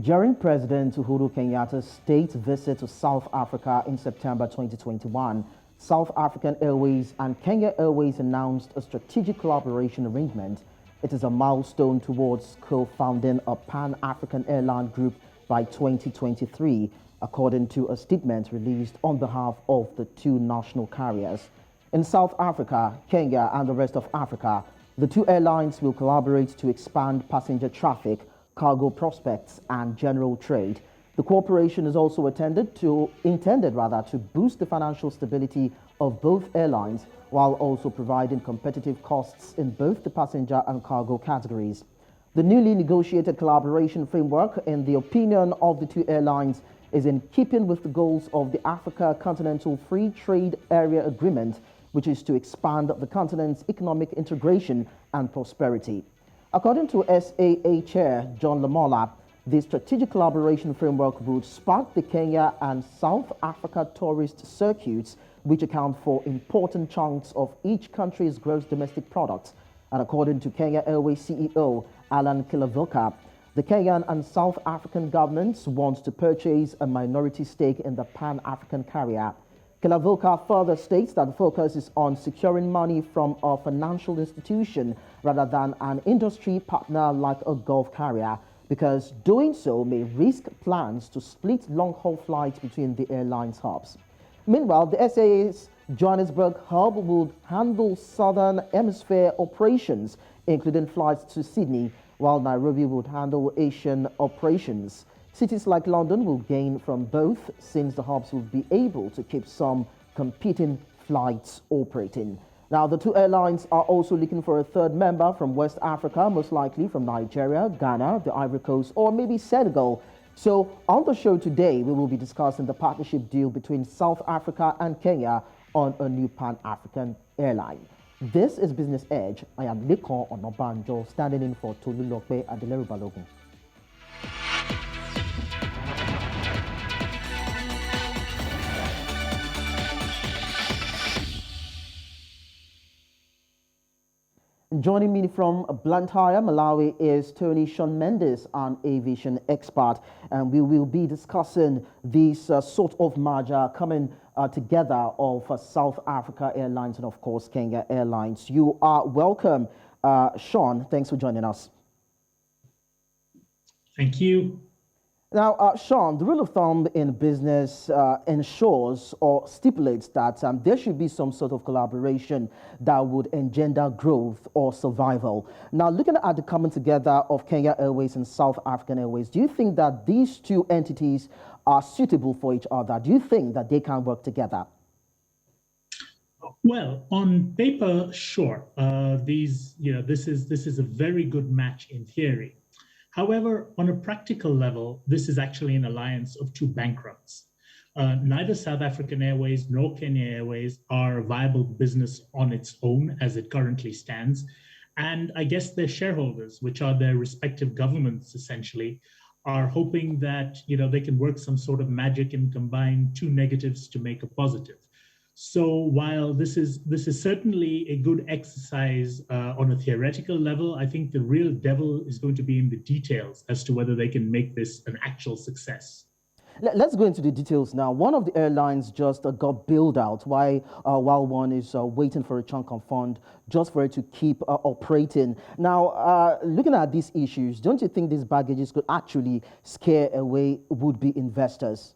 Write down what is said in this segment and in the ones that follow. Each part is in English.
During President Uhuru Kenyatta's state visit to South Africa in September 2021, South African Airways and Kenya Airways announced a strategic collaboration arrangement. It is a milestone towards co-founding a Pan-African airline group by 2023, according to a statement released on behalf of the two national carriers. In South Africa, Kenya, and the rest of Africa, the two airlines will collaborate to expand passenger traffic, cargo prospects, and general trade. The cooperation is also intended to boost the financial stability of both airlines while also providing competitive costs in both the passenger and cargo categories. The newly negotiated collaboration framework, in the opinion of the two airlines, is in keeping with the goals of the Africa Continental Free Trade Area Agreement, which is to expand the continent's economic integration and prosperity. According to SAA Chair John Lamola, the strategic collaboration framework would spark the Kenya and South Africa tourist circuits, which account for important chunks of each country's gross domestic product. And according to Kenya Airways CEO Alan Kilavuka, the Kenyan and South African governments want to purchase a minority stake in the Pan-African carrier. Kilavuka further states that the focus is on securing money from a financial institution rather than an industry partner like a Gulf carrier, because doing so may risk plans to split long-haul flights between the airlines' hubs. Meanwhile, the SAA's Johannesburg hub will handle Southern Hemisphere operations, including flights to Sydney, while Nairobi would handle Asian operations. Cities like London will gain from both, since the hubs will be able to keep some competing flights operating. Now, the two airlines are also looking for a third member from West Africa, most likely from Nigeria, Ghana, the Ivory Coast, or maybe Senegal. So on the show today, we will be discussing the partnership deal between South Africa and Kenya on a new Pan-African airline. This is Business Edge. I am Lekan Onobanjo, standing in for Tolu Lokpe and Deleru Balogun. Joining me from Blantyre, Malawi, is Tony Sean Mendis, an aviation expert, and we will be discussing this sort of merger coming together of South Africa Airlines and, of course, Kenya Airlines. You are welcome, Sean. Thanks for joining us. Thank you. Now, Sean, the rule of thumb in business ensures or stipulates that there should be some sort of collaboration that would engender growth or survival. Now, looking at the coming together of Kenya Airways and South African Airways, do you think that these two entities are suitable for each other? Do you think that they can work together? Well, on paper, sure. This is a very good match in theory. However, on a practical level, this is actually an alliance of two bankrupts. Neither South African Airways nor Kenya Airways are a viable business on its own as it currently stands. And I guess their shareholders, which are their respective governments essentially, are hoping that they can work some sort of magic and combine two negatives to make a positive. So while this is certainly a good exercise on a theoretical level, I think the real devil is going to be in the details as to whether they can make this an actual success. Let's go into the details now. One of the airlines just got bailed out while one is waiting for a chunk of fund just for it to keep operating. Now, looking at these issues, don't you think these baggages could actually scare away would-be investors?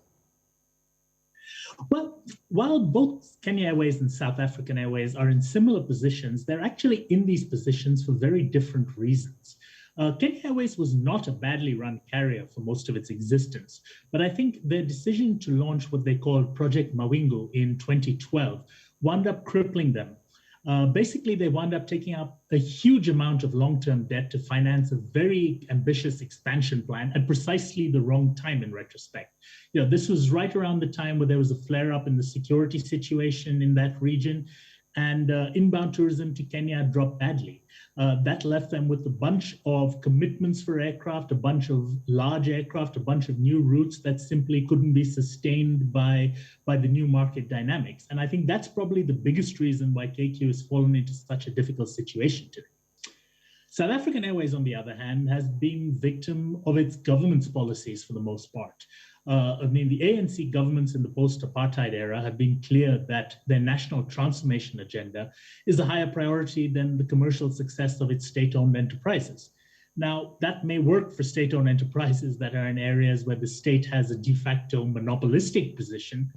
Well, while both Kenya Airways and South African Airways are in similar positions, they're actually in these positions for very different reasons. Kenya Airways was not a badly run carrier for most of its existence, but I think their decision to launch what they called Project Mawingu in 2012 wound up crippling them. Basically, they wound up taking up a huge amount of long-term debt to finance a very ambitious expansion plan at precisely the wrong time in retrospect. This was right around the time where there was a flare-up in the security situation in that region, and inbound tourism to Kenya dropped badly. That left them with a bunch of commitments for aircraft, a bunch of large aircraft, a bunch of new routes that simply couldn't be sustained by the new market dynamics. And I think that's probably the biggest reason why KQ has fallen into such a difficult situation today. South African Airways, on the other hand, has been victim of its government's policies for the most part. I mean, the ANC governments in the post-apartheid era have been clear that their national transformation agenda is a higher priority than the commercial success of its state-owned enterprises. Now, that may work for state-owned enterprises that are in areas where the state has a de facto monopolistic position,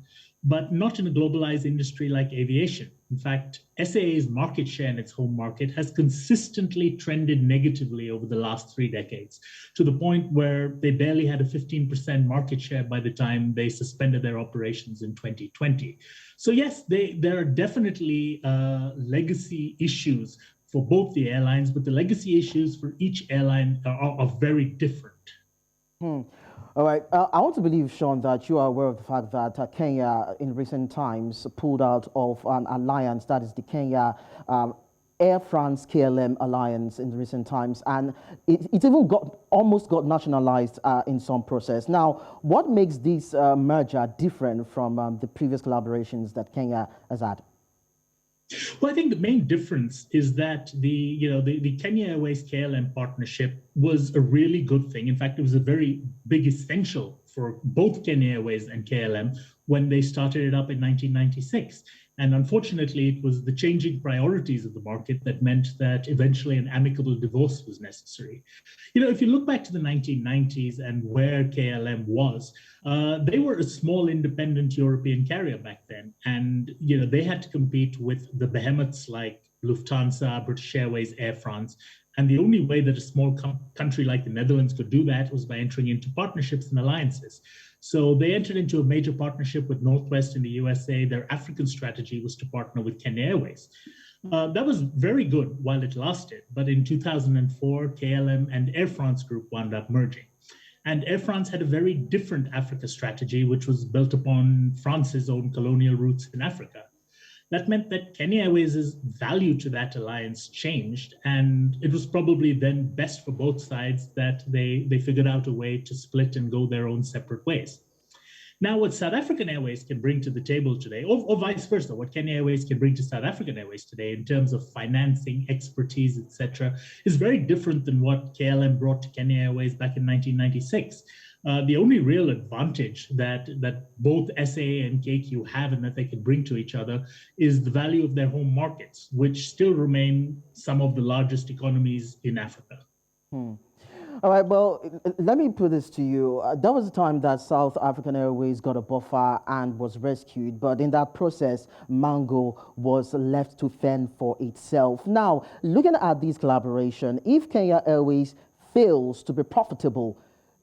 but not in a globalized industry like aviation. In fact, SAA's market share in its home market has consistently trended negatively over the last 3 decades, to the point where they barely had a 15% market share by the time they suspended their operations in 2020. So yes, there are definitely legacy issues for both the airlines, but the legacy issues for each airline are very different. All right. I want to believe, Sean, that you are aware of the fact that Kenya in recent times pulled out of an alliance, that is the Kenya Air France KLM alliance in recent times, and it even almost got nationalized in some process. Now, what makes this merger different from the previous collaborations that Kenya has had? Well, I think the main difference is that the Kenya Airways KLM partnership was a really good thing. In fact, it was a very big essential for both Kenya Airways and KLM when they started it up in 1996. And unfortunately, it was the changing priorities of the market that meant that eventually an amicable divorce was necessary. If you look back to the 1990s and where KLM was, they were a small independent European carrier back then. And, they had to compete with the behemoths like Lufthansa, British Airways, Air France. And the only way that a small country like the Netherlands could do that was by entering into partnerships and alliances. So they entered into a major partnership with Northwest in the USA. Their African strategy was to partner with Kenya Airways. That was very good while it lasted. But in 2004, KLM and Air France Group wound up merging. And Air France had a very different Africa strategy, which was built upon France's own colonial roots in Africa. That meant that Kenya Airways' value to that alliance changed, and it was probably then best for both sides that they figured out a way to split and go their own separate ways. Now, what South African Airways can bring to the table today, or vice versa, what Kenya Airways can bring to South African Airways today in terms of financing, expertise, etc., is very different than what KLM brought to Kenya Airways back in 1996. The only real advantage that both SAA and KQ have and that they can bring to each other is the value of their home markets, which still remain some of the largest economies in Africa. All right, well, let me put this to you. There was a time that South African Airways got a buffer and was rescued, but in that process, Mango was left to fend for itself. Now, looking at this collaboration, if Kenya Airways fails to be profitable,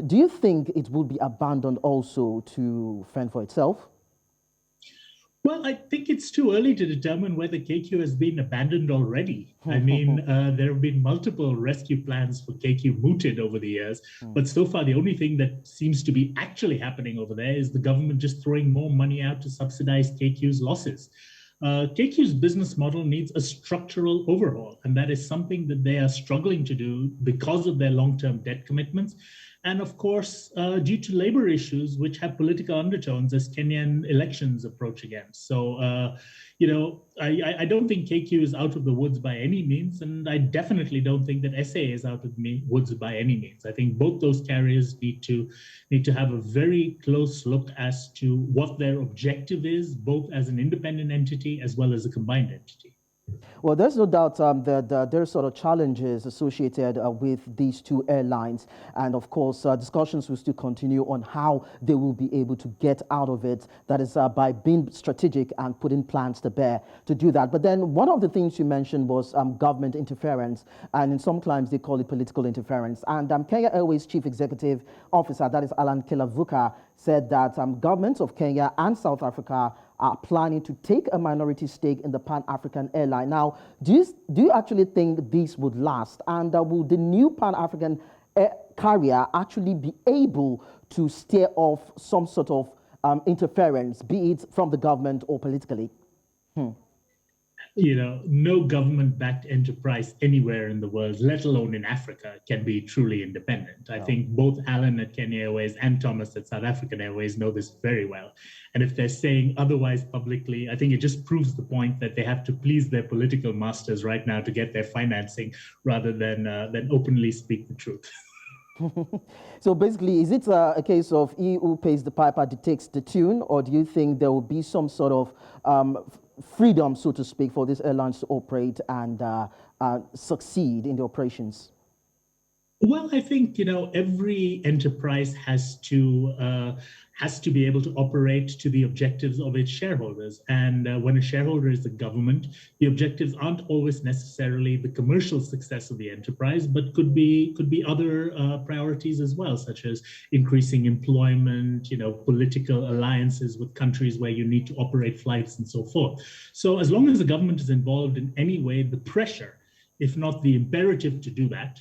do you think it will be abandoned also to fend for itself? Well, I think it's too early to determine whether KQ has been abandoned already. I mean, there have been multiple rescue plans for KQ mooted over the years, but so far the only thing that seems to be actually happening over there is the government just throwing more money out to subsidize KQ's losses. KQ's business model needs a structural overhaul, and that is something that they are struggling to do because of their long-term debt commitments. And of course, due to labor issues, which have political undertones as Kenyan elections approach again. So, I don't think KQ is out of the woods by any means. And I definitely don't think that SAA is out of the woods by any means. I think both those carriers need to have a very close look as to what their objective is, both as an independent entity as well as a combined entity. Well, there's no doubt that there are sort of challenges associated with these two airlines. And of course, discussions will still continue on how they will be able to get out of it. That is by being strategic and putting plans to bear to do that. But then one of the things you mentioned was government interference. And in some climes, they call it political interference. And Kenya Airways Chief Executive Officer, that is Alan Kilavuka, said that governments of Kenya and South Africa are planning to take a minority stake in the Pan-African airline. Now, do you actually think this would last? And will the new Pan-African carrier actually be able to steer off some sort of interference, be it from the government or politically? no government-backed enterprise anywhere in the world, let alone in Africa, can be truly independent. I think both Alan at Kenya Airways and Thomas at South African Airways know this very well. And if they're saying otherwise publicly, I think it just proves the point that they have to please their political masters right now to get their financing rather than openly speak the truth. So basically, is it a case of he who pays the piper dictates the tune, or do you think there will be some sort of freedom, so to speak, for these airlines to operate and succeed in the operations? Well, I think every enterprise has to be able to operate to the objectives of its shareholders. And when a shareholder is the government, the objectives aren't always necessarily the commercial success of the enterprise, but could be other priorities as well, such as increasing employment, political alliances with countries where you need to operate flights and so forth. So as long as the government is involved in any way, the pressure, if not the imperative to do that,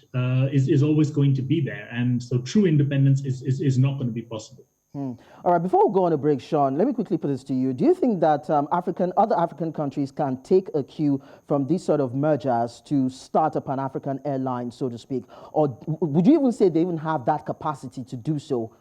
is always going to be there. And so true independence is not going to be possible. All right, before we go on a break, Sean, let me quickly put this to you. Do you think that other African countries can take a cue from these sort of mergers to start a Pan-African airline, so to speak? Or would you even say they even have that capacity to do so?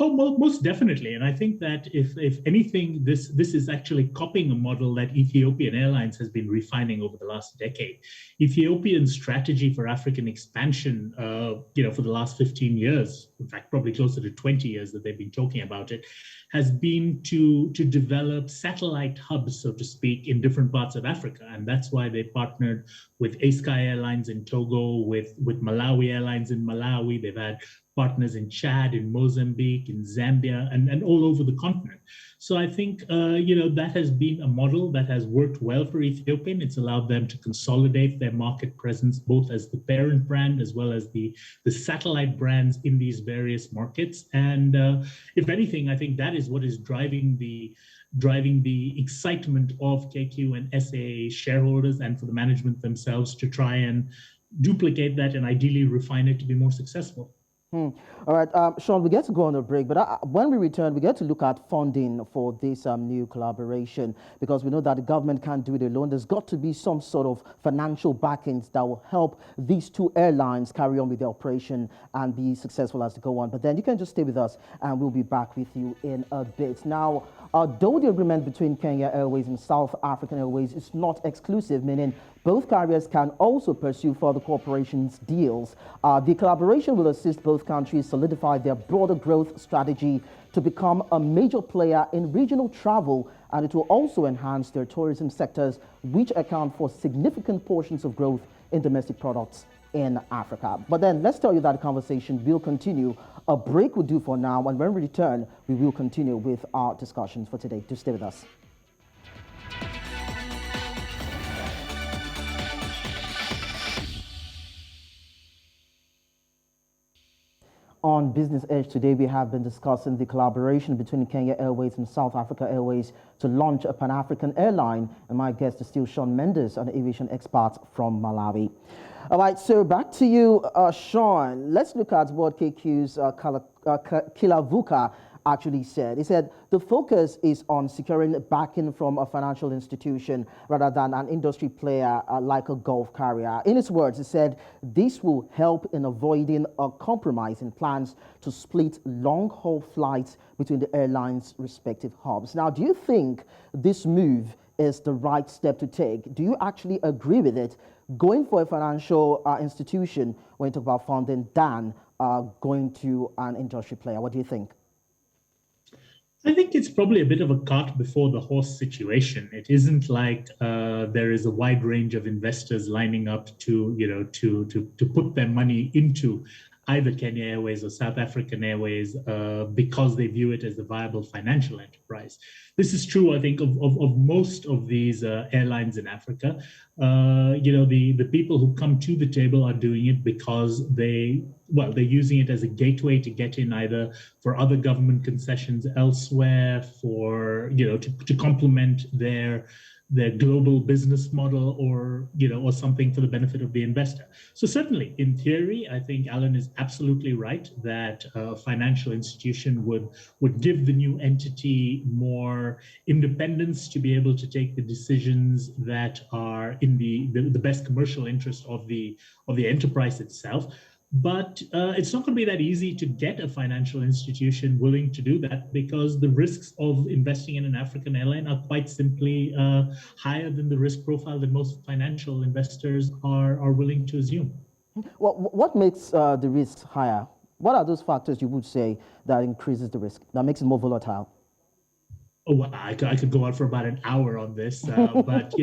Oh, well, most definitely. And I think that if anything, this is actually copying a model that Ethiopian Airlines has been refining over the last decade. Ethiopian's strategy for African expansion, for the last 15 years, in fact, probably closer to 20 years that they've been talking about it, has been to develop satellite hubs, so to speak, in different parts of Africa. And that's why they partnered with Sky Airlines in Togo, with Malawi Airlines in Malawi. They've had partners in Chad, in Mozambique, in Zambia, and all over the continent. So I think, that has been a model that has worked well for Ethiopian. It's allowed them to consolidate their market presence, both as the parent brand as well as the satellite brands in these various markets. And if anything, I think that is what is driving the excitement of KQ and SAA shareholders and for the management themselves to try and duplicate that and ideally refine it to be more successful. All right, Sean, we get to go on a break, but when we return, we get to look at funding for this new collaboration, because we know that the government can't do it alone. There's got to be some sort of financial backings that will help these two airlines carry on with their operation and be successful as they go on. But then you can just stay with us and we'll be back with you in a bit. Now, though the agreement between Kenya Airways and South African Airways is not exclusive, meaning both carriers can also pursue further cooperation deals, the collaboration will assist both countries solidify their broader growth strategy to become a major player in regional travel, and it will also enhance their tourism sectors, which account for significant portions of growth in domestic products in Africa. But then let's tell you that the conversation will continue. A break will do for now, and when we return, we will continue with our discussions for today. Do stay with us. On Business Edge today, we have been discussing the collaboration between Kenya Airways and South Africa Airways to launch a Pan-African airline. And my guest is still Sean Mendis, an aviation expert from Malawi. All right, so back to you, Sean. Let's look at what KQ's Kilavuka actually said. He said the focus is on securing backing from a financial institution rather than an industry player like a Gulf carrier. In his words, he said this will help in avoiding a compromise in plans to split long-haul flights between the airlines' respective hubs. Now, do you think this move is the right step to take? Do you actually agree with it, going for a financial institution when you talk about funding than going to an industry player? What do you think? I think it's probably a bit of a cart before the horse situation. It isn't like there is a wide range of investors lining up to put their money into either Kenya Airways or South African Airways because they view it as a viable financial enterprise. This is true, I think, of most of these airlines in Africa. The people who come to the table are doing it because they're using it as a gateway to get in either for other government concessions elsewhere, for to complement their their global business model, or something for the benefit of the investor. So certainly, in theory, I think Alan is absolutely right that a financial institution would give the new entity more independence to be able to take the decisions that are in the best commercial interest of the enterprise itself. But it's not going to be that easy to get a financial institution willing to do that, because the risks of investing in an African airline are quite simply higher than the risk profile that most financial investors are willing to assume. Well, what makes the risk higher? What are those factors you would say that increases the risk, that makes it more volatile? Oh, well, I could go on for about an hour on this, but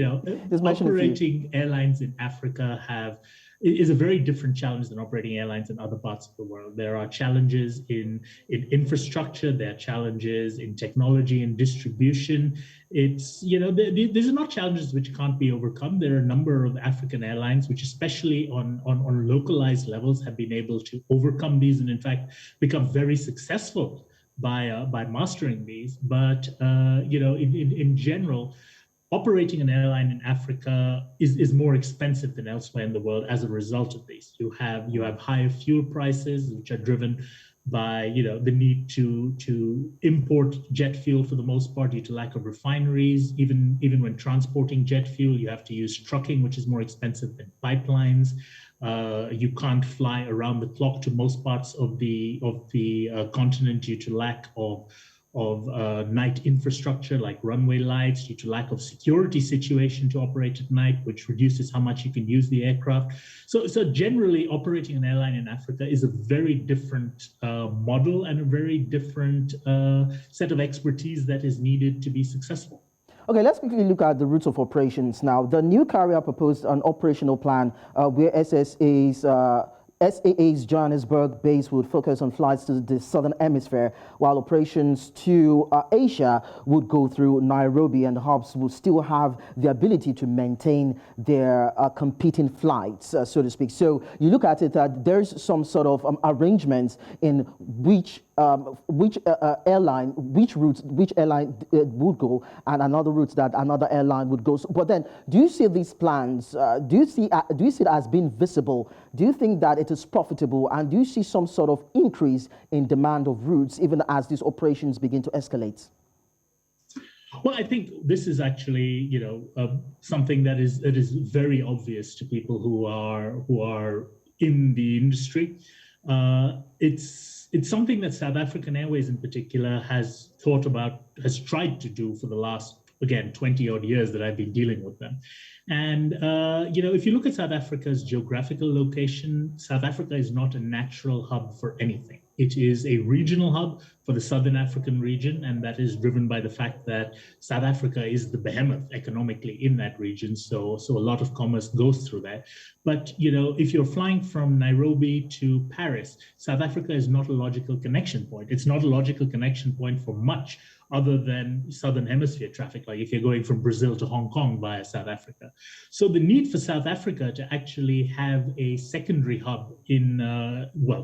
operating airlines in Africa is a very different challenge than operating airlines in other parts of the world. There are challenges in infrastructure, there are challenges in technology and distribution. These are not challenges which can't be overcome. There are a number of African airlines which, especially on localized levels, have been able to overcome these and in fact become very successful by mastering these. But in general, operating an airline in Africa is more expensive than elsewhere in the world as a result of these. You have higher fuel prices, which are driven by the need to import jet fuel for the most part due to lack of refineries. Even when transporting jet fuel, you have to use trucking, which is more expensive than pipelines. You can't fly around the clock to most parts of the continent due to lack of night infrastructure like runway lights, due to lack of security situation to operate at night, which reduces how much you can use the aircraft. So generally, operating an airline in Africa is a very different model and a very different set of expertise that is needed to be successful. Okay, let's quickly look at the routes of operations now. The new carrier proposed an operational plan where SAA's Johannesburg base would focus on flights to the Southern Hemisphere, while operations to Asia would go through Nairobi, and the hubs will still have the ability to maintain their competing flights, so to speak. So you look at it that there's some sort of arrangements in which airline would go, and another route that another airline would go. But then, do you see these plans? Do you see it as being visible? Do you think that it is profitable, and do you see some sort of increase in demand of routes even as these operations begin to escalate? Well, I think this is actually, something that is very obvious to people who are in the industry. It's something that South African Airways in particular has tried to do for the last, again, 20 odd years that I've been dealing with them. And, if you look at South Africa's geographical location, South Africa is not a natural hub for anything. It is a regional hub for the Southern African region, and that is driven by the fact that South Africa is the behemoth economically in that region. So a lot of commerce goes through there. But, if you're flying from Nairobi to Paris, South Africa is not a logical connection point. It's not a logical connection point for much other than Southern Hemisphere traffic, like if you're going from Brazil to Hong Kong via South Africa. So the need for South Africa to actually have a secondary hub in,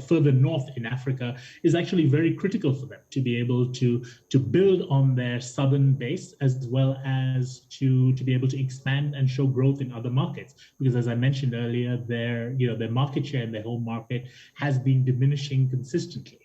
further north in Africa is actually very critical for them to be able to build on their southern base, as well as to be able to expand and show growth in other markets. Because as I mentioned earlier, their market share in their home market has been diminishing consistently.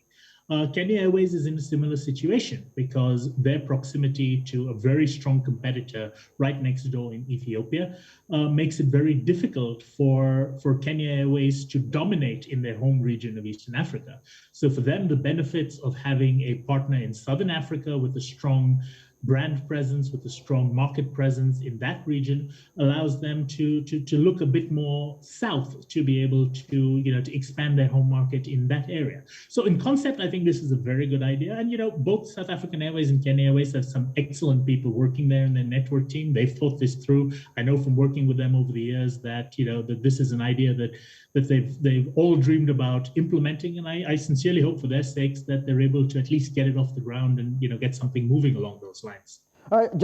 Kenya Airways is in a similar situation because their proximity to a very strong competitor right next door in Ethiopia makes it very difficult for Kenya Airways to dominate in their home region of Eastern Africa. So for them, the benefits of having a partner in Southern Africa with a strong brand presence, with a strong market presence in that region, allows them to look a bit more south to be able to expand their home market in that area. So in concept, I think this is a very good idea. And both South African Airways and Kenya Airways have some excellent people working there in their network team. They've thought this through. I know from working with them over the years that that this is an idea that they've all dreamed about implementing, and I sincerely hope for their sakes that they're able to at least get it off the ground and get something moving along those lines.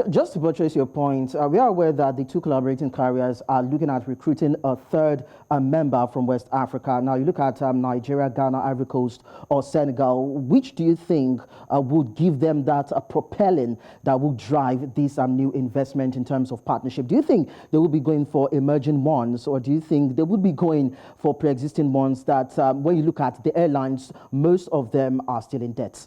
Just to buttress your point, we are aware that the two collaborating carriers are looking at recruiting a third member from West Africa. Now, you look at Nigeria, Ghana, Ivory Coast, or Senegal. Which do you think would give them that propelling that will drive this new investment in terms of partnership? Do you think they will be going for emerging ones, or do you think they would be going for pre-existing ones that, when you look at the airlines, most of them are still in debt?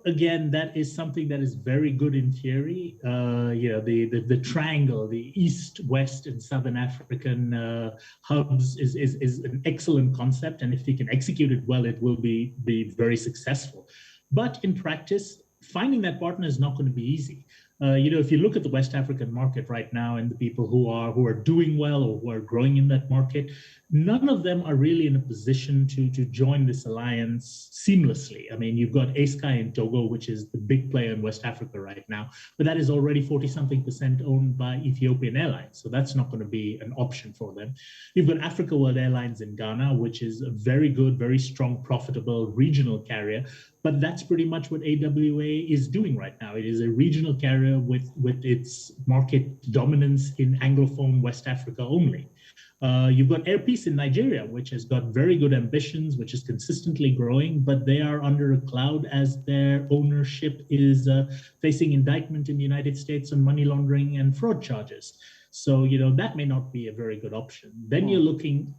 Again, that is something that is very good in theory. The triangle, the East, West, and Southern African hubs is an excellent concept. And if we can execute it well, it will be very successful. But in practice, finding that partner is not going to be easy. If you look at the West African market right now and the people who are doing well or who are growing in that market, none of them are really in a position to join this alliance seamlessly. I mean, you've got ASky in Togo, which is the big player in West Africa right now, but that is already 40-something% owned by Ethiopian Airlines. So that's not going to be an option for them. You've got Africa World Airlines in Ghana, which is a very good, very strong, profitable regional carrier. But that's pretty much what AWA is doing right now. It is a regional carrier with its market dominance in Anglophone West Africa only. You've got Air Peace in Nigeria, which has got very good ambitions, which is consistently growing, but they are under a cloud as their ownership is facing indictment in the United States on money laundering and fraud charges. So, that may not be a very good option. Then you're looking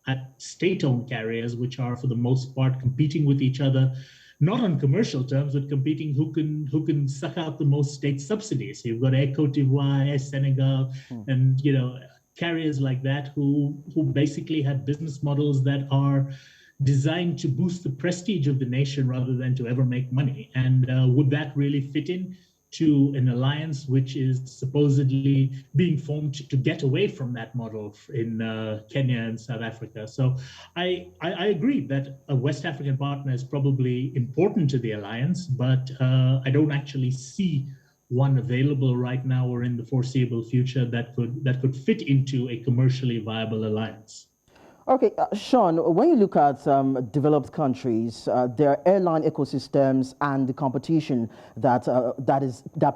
at state-owned carriers, which are for the most part competing with each other, not on commercial terms, but competing who can suck out the most state subsidies. You've got Air Cote d'Ivoire, Air Senegal, and carriers like that who basically have business models that are designed to boost the prestige of the nation rather than to ever make money. And would that really fit in to an alliance which is supposedly being formed to get away from that model in Kenya and South Africa? So I agree that a West African partner is probably important to the alliance, but I don't actually see one available right now or in the foreseeable future that could fit into a commercially viable alliance. Okay, Sean, when you look at developed countries, their airline ecosystems and the competition that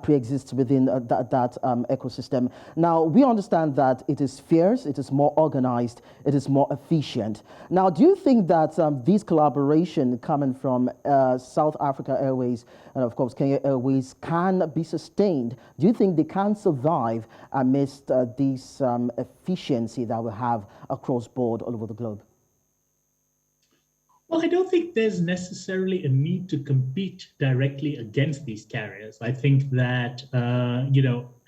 pre-exists within that ecosystem. Now, we understand that it is fierce, it is more organized, it is more efficient. Now, do you think that this collaboration coming from South African Airways and, of course, Kenya Airways can be sustained? Do you think they can survive amidst this efficiency that we have across board all over the globe? Well, I don't think there's necessarily a need to compete directly against these carriers. I think that,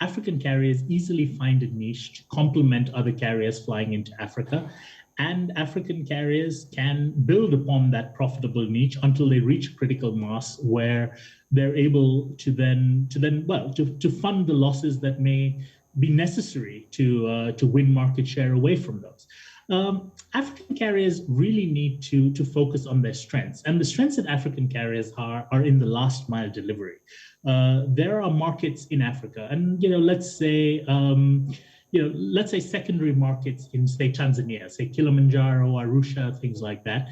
African carriers easily find a niche to complement other carriers flying into Africa. And African carriers can build upon that profitable niche until they reach critical mass where they're able to to fund the losses that may be necessary to win market share away from those. African carriers really need to focus on their strengths, and the strengths that African carriers are in the last mile delivery. There are markets in Africa, and let's say secondary markets in, say, Tanzania, say Kilimanjaro, Arusha, things like that.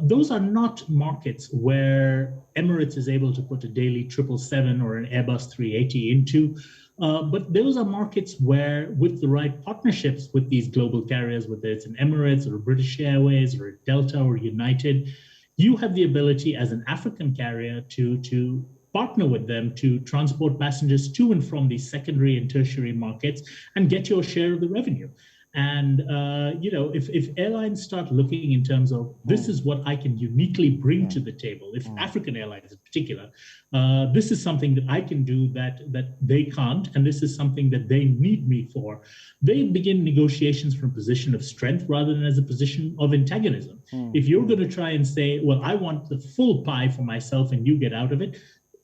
Those are not markets where Emirates is able to put a daily 777 or an Airbus 380 into. But those are markets where, with the right partnerships with these global carriers, whether it's an Emirates or a British Airways or a Delta or United, you have the ability as an African carrier to partner with them to transport passengers to and from these secondary and tertiary markets and get your share of the revenue. And, if airlines start looking in terms of this is what I can uniquely bring to the table, if African Airlines in particular, this is something that I can do that they can't, and this is something that they need me for, they begin negotiations from a position of strength rather than as a position of antagonism. If you're going to try and say, well, I want the full pie for myself and you get out of it,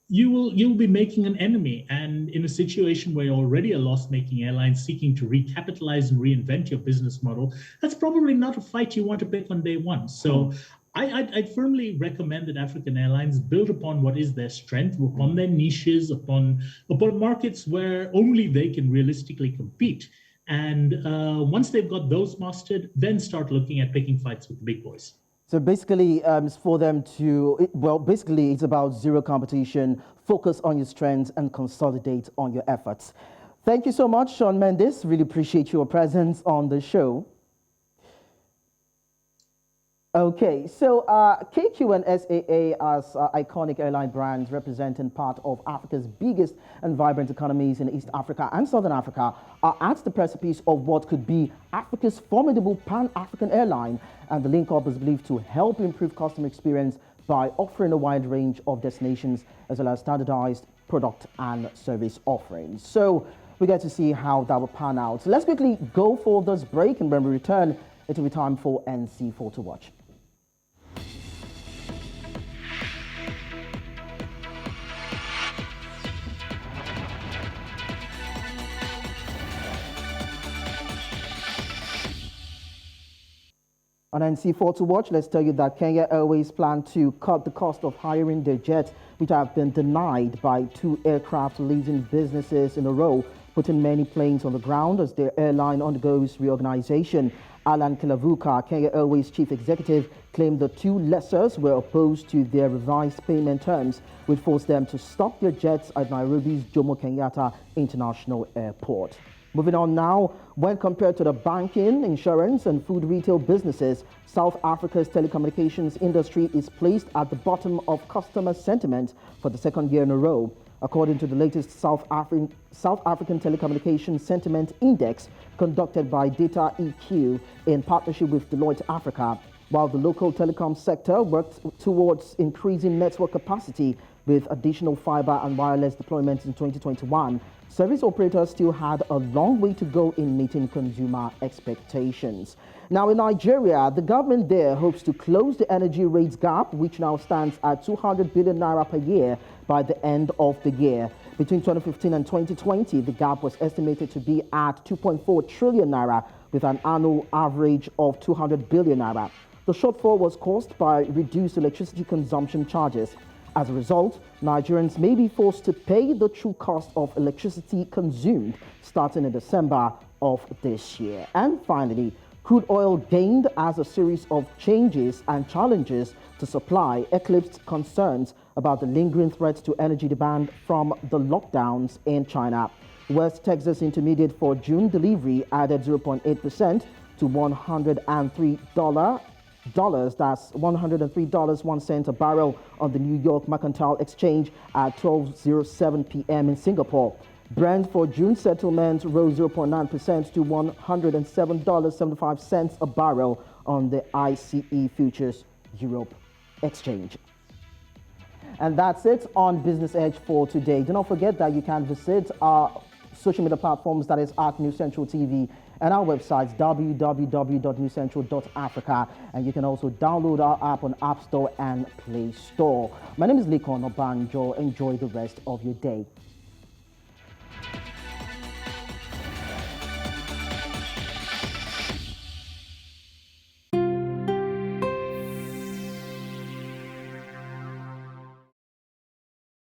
you'll be making an enemy. And in a situation where you're already a loss-making airline seeking to recapitalize and reinvent your business model, that's probably not a fight you want to pick on day one. So I'd firmly recommend that African Airlines build upon what is their strength, upon their niches, upon markets where only they can realistically compete. And once they've got those mastered, then start looking at picking fights with the big boys. So basically, it's for them to, basically it's about zero competition, focus on your strengths and consolidate on your efforts. Thank you so much, Sean Mendis. Really appreciate your presence on the show. Okay, so KQ and SAA as iconic airline brands representing part of Africa's biggest and vibrant economies in East Africa and Southern Africa are at the precipice of what could be Africa's formidable pan-African airline, and the link-up is believed to help improve customer experience by offering a wide range of destinations as well as standardized product and service offerings. So we get to see how that will pan out. So let's quickly go for this break, and when we return, it will be time for NC4 to watch. On NC4 to watch, let's tell you that Kenya Airways plan to cut the cost of hiring their jets, which have been denied by 2 aircraft leasing businesses in a row, putting many planes on the ground as their airline undergoes reorganization. Alan Kilavuka, Kenya Airways chief executive, claimed the 2 lessors were opposed to their revised payment terms, which forced them to stop their jets at Nairobi's Jomo Kenyatta International Airport. Moving on now, when compared to the banking, insurance and food retail businesses, South Africa's telecommunications industry is placed at the bottom of customer sentiment for the 2nd year in a row. According to the latest South African Telecommunications Sentiment Index conducted by Data EQ in partnership with Deloitte Africa, while the local telecom sector worked towards increasing network capacity with additional fiber and wireless deployments in 2021, service operators still had a long way to go in meeting consumer expectations. Now in Nigeria, the government there hopes to close the energy rates gap, which now stands at 200 billion naira per year by the end of the year. Between 2015 and 2020, the gap was estimated to be at 2.4 trillion naira with an annual average of 200 billion naira. The shortfall was caused by reduced electricity consumption charges. As a result, Nigerians may be forced to pay the true cost of electricity consumed starting in December of this year. And finally, crude oil gained as a series of changes and challenges to supply eclipsed concerns about the lingering threats to energy demand from the lockdowns in China. West Texas Intermediate for June delivery added 0.8% to $103. That's $103.01 a barrel on the New York Mercantile Exchange at 12:07 p.m. in Singapore. Brent for June settlement rose 0.9% to $107.75 a barrel on the ICE Futures Europe Exchange. And that's it on Business Edge for today. Do not forget that you can visit our social media platforms, that is at News Central TV, and our website www.newscentral.africa, and you can also download our app on App Store and Play Store. My name is Lekan Onobanjo. Enjoy the rest of your day.